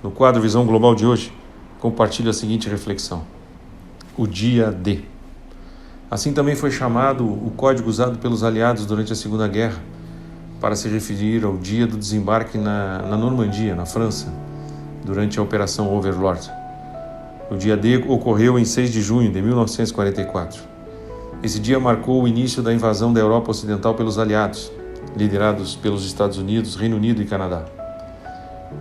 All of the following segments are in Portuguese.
No quadro Visão Global de hoje, compartilho a seguinte reflexão: o dia D. Assim também foi chamado o código usado pelos aliados durante a Segunda Guerra para se referir ao dia do desembarque na Normandia, na França, durante a Operação Overlord. O dia D ocorreu em 6 de junho de 1944. Esse dia marcou o início da invasão da Europa Ocidental pelos aliados, liderados pelos Estados Unidos, Reino Unido e Canadá.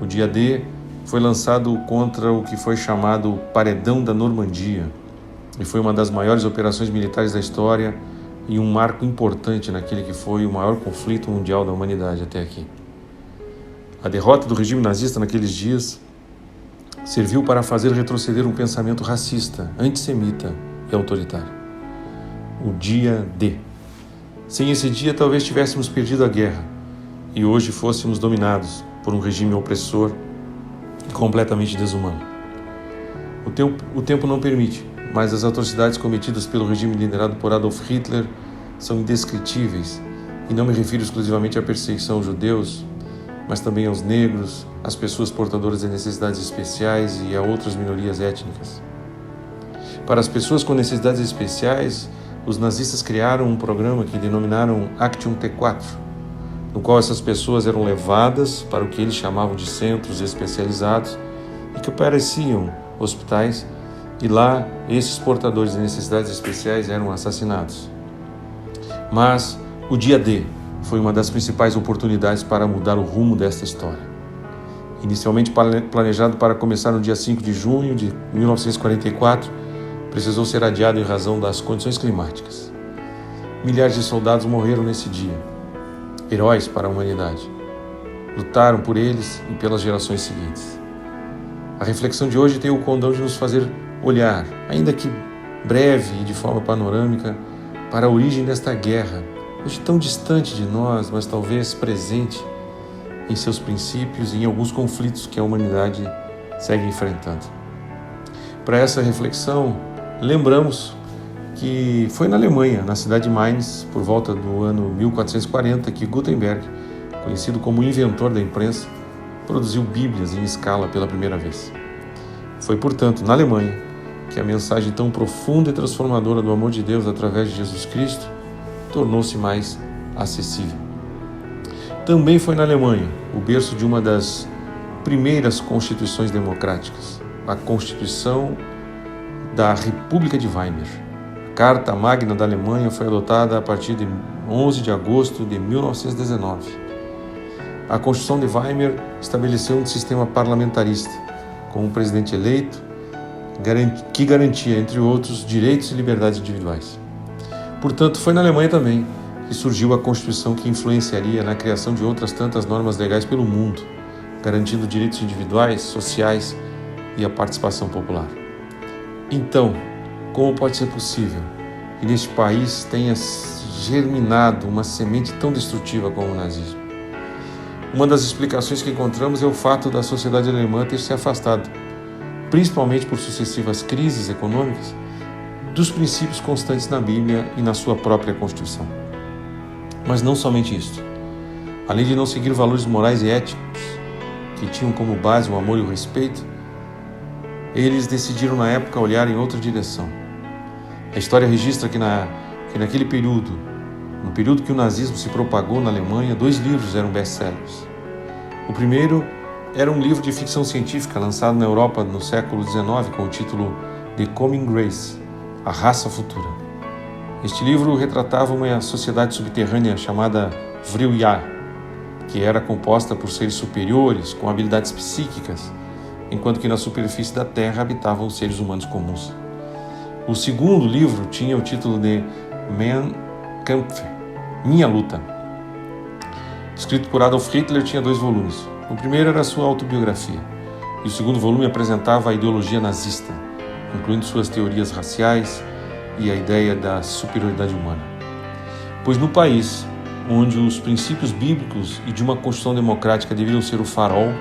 O dia D foi lançado contra o que foi chamado Paredão da Normandia e foi uma das maiores operações militares da história e um marco importante naquele que foi o maior conflito mundial da humanidade até aqui. A derrota do regime nazista naqueles dias serviu para fazer retroceder um pensamento racista, antissemita e autoritário. O dia D. Sem esse dia, talvez tivéssemos perdido a guerra e hoje fôssemos dominados por um regime opressor e completamente desumano. O tempo não permite, mas as atrocidades cometidas pelo regime liderado por Adolf Hitler são indescritíveis, e não me refiro exclusivamente à perseguição aos judeus, mas também aos negros, às pessoas portadoras de necessidades especiais e a outras minorias étnicas. Para as pessoas com necessidades especiais, os nazistas criaram um programa que denominaram Action T4, no qual essas pessoas eram levadas para o que eles chamavam de centros especializados e que pareciam hospitais, e lá esses portadores de necessidades especiais eram assassinados. Mas o dia D foi uma das principais oportunidades para mudar o rumo desta história. Inicialmente planejado para começar no dia 5 de junho de 1944, precisou ser adiado em razão das condições climáticas. Milhares de soldados morreram nesse dia, heróis para a humanidade. Lutaram por eles e pelas gerações seguintes. A reflexão de hoje tem o condão de nos fazer olhar, ainda que breve e de forma panorâmica, para a origem desta guerra, hoje tão distante de nós, mas talvez presente em seus princípios e em alguns conflitos que a humanidade segue enfrentando. Para essa reflexão, lembramos que foi na Alemanha, na cidade de Mainz, por volta do ano 1440, que Gutenberg, conhecido como o inventor da imprensa, produziu Bíblias em escala pela primeira vez. Foi, portanto, na Alemanha que a mensagem tão profunda e transformadora do amor de Deus através de Jesus Cristo tornou-se mais acessível. Também foi na Alemanha o berço de uma das primeiras constituições democráticas, a Constituição da República de Weimar. A Carta Magna da Alemanha foi adotada a partir de 11 de agosto de 1919. A Constituição de Weimar estabeleceu um sistema parlamentarista, com um presidente eleito, que garantia, entre outros, direitos e liberdades individuais. Portanto, foi na Alemanha também que surgiu a Constituição que influenciaria na criação de outras tantas normas legais pelo mundo, garantindo direitos individuais, sociais e a participação popular. Então, como pode ser possível que neste país tenha germinado uma semente tão destrutiva como o nazismo? Uma das explicações que encontramos é o fato da sociedade alemã ter se afastado, principalmente por sucessivas crises econômicas, dos princípios constantes na Bíblia e na sua própria Constituição. Mas não somente isso. Além de não seguir valores morais e éticos, que tinham como base o amor e o respeito, eles decidiram na época olhar em outra direção. A história registra que naquele período, no período que o nazismo se propagou na Alemanha, 2 livros eram best-sellers. O primeiro era um livro de ficção científica lançado na Europa no século XIX com o título The Coming Race, A Raça Futura. Este livro retratava uma sociedade subterrânea chamada Vril-Ya, que era composta por seres superiores com habilidades psíquicas, enquanto que na superfície da Terra habitavam os seres humanos comuns. O segundo livro tinha o título de Mein Kampf, Minha Luta. Escrito por Adolf Hitler, tinha 2 volumes. O primeiro era a sua autobiografia, e o segundo volume apresentava a ideologia nazista, incluindo suas teorias raciais e a ideia da superioridade humana. Pois no país, onde os princípios bíblicos e de uma Constituição democrática deveriam ser o farol,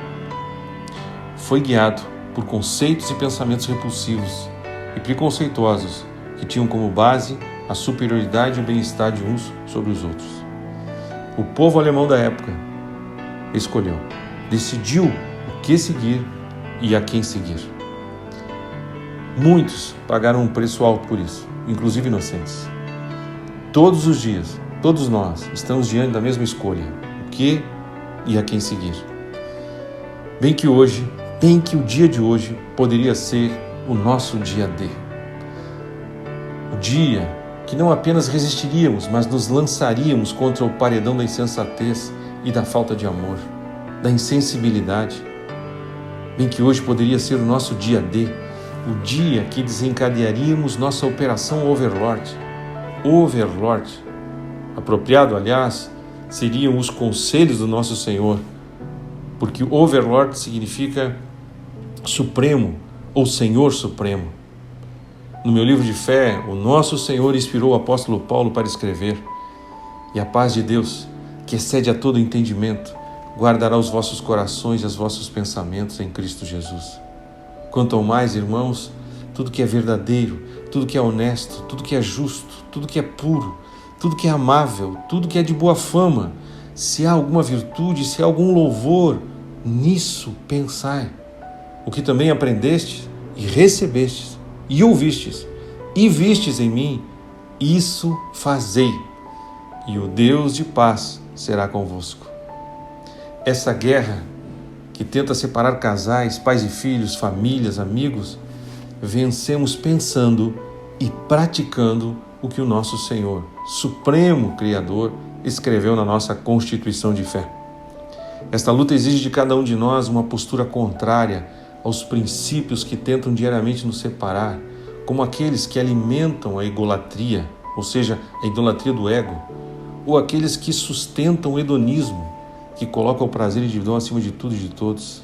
foi guiado por conceitos e pensamentos repulsivos e preconceituosos que tinham como base a superioridade e o bem-estar de uns sobre os outros. O povo alemão da época decidiu o que seguir e a quem seguir. Muitos pagaram um preço alto por isso, inclusive inocentes. Todos os dias, todos nós estamos diante da mesma escolha: o que e a quem seguir. Bem que o dia de hoje poderia ser o nosso dia D. O dia que não apenas resistiríamos, mas nos lançaríamos contra o paredão da insensatez e da falta de amor, da insensibilidade. Bem que hoje poderia ser o nosso dia D, o dia que desencadearíamos nossa operação Overlord. Overlord, apropriado, aliás, seriam os conselhos do nosso Senhor, porque Overlord significa Supremo ou Senhor Supremo. No meu livro de fé, o nosso Senhor inspirou o apóstolo Paulo para escrever: e a paz de Deus, que excede a todo entendimento, guardará os vossos corações e os vossos pensamentos em Cristo Jesus. Quanto ao mais, irmãos, tudo que é verdadeiro, tudo que é honesto, tudo que é justo, tudo que é puro, tudo que é amável, tudo que é de boa fama, se há alguma virtude, se há algum louvor, nisso pensai. O que também aprendestes e recebestes e ouvistes e vistes em mim, isso fazei, e o Deus de paz será convosco. Essa guerra que tenta separar casais, pais e filhos, famílias, amigos, vencemos pensando e praticando o que o nosso Senhor, Supremo Criador, escreveu na nossa Constituição de Fé. Esta luta exige de cada um de nós uma postura contrária aos princípios que tentam diariamente nos separar, como aqueles que alimentam a egolatria, ou seja, a idolatria do ego, ou aqueles que sustentam o hedonismo, que coloca o prazer individual acima de tudo e de todos.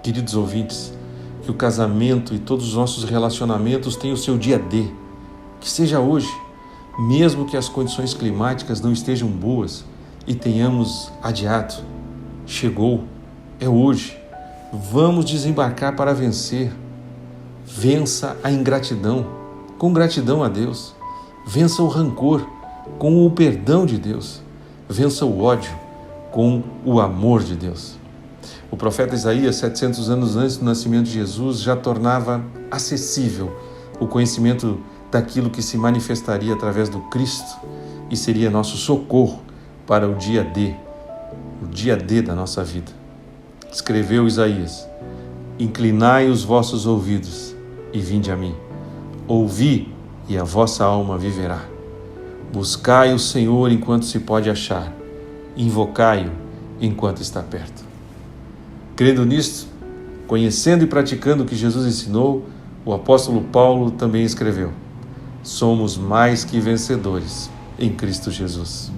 Queridos ouvintes, que o casamento e todos os nossos relacionamentos tenham o seu dia D, que seja hoje, mesmo que as condições climáticas não estejam boas e tenhamos adiado. Chegou, é hoje. Vamos desembarcar para vencer. Vença a ingratidão, com gratidão a Deus. Vença o rancor, com o perdão de Deus. Vença o ódio, com o amor de Deus. O profeta Isaías, 700 anos antes do nascimento de Jesus, já tornava acessível o conhecimento daquilo que se manifestaria através do Cristo e seria nosso socorro para o dia D da nossa vida. Escreveu Isaías: inclinai os vossos ouvidos e vinde a mim. Ouvi e a vossa alma viverá. Buscai o Senhor enquanto se pode achar. Invocai-o enquanto está perto. Crendo nisto, conhecendo e praticando o que Jesus ensinou, o apóstolo Paulo também escreveu: somos mais que vencedores em Cristo Jesus.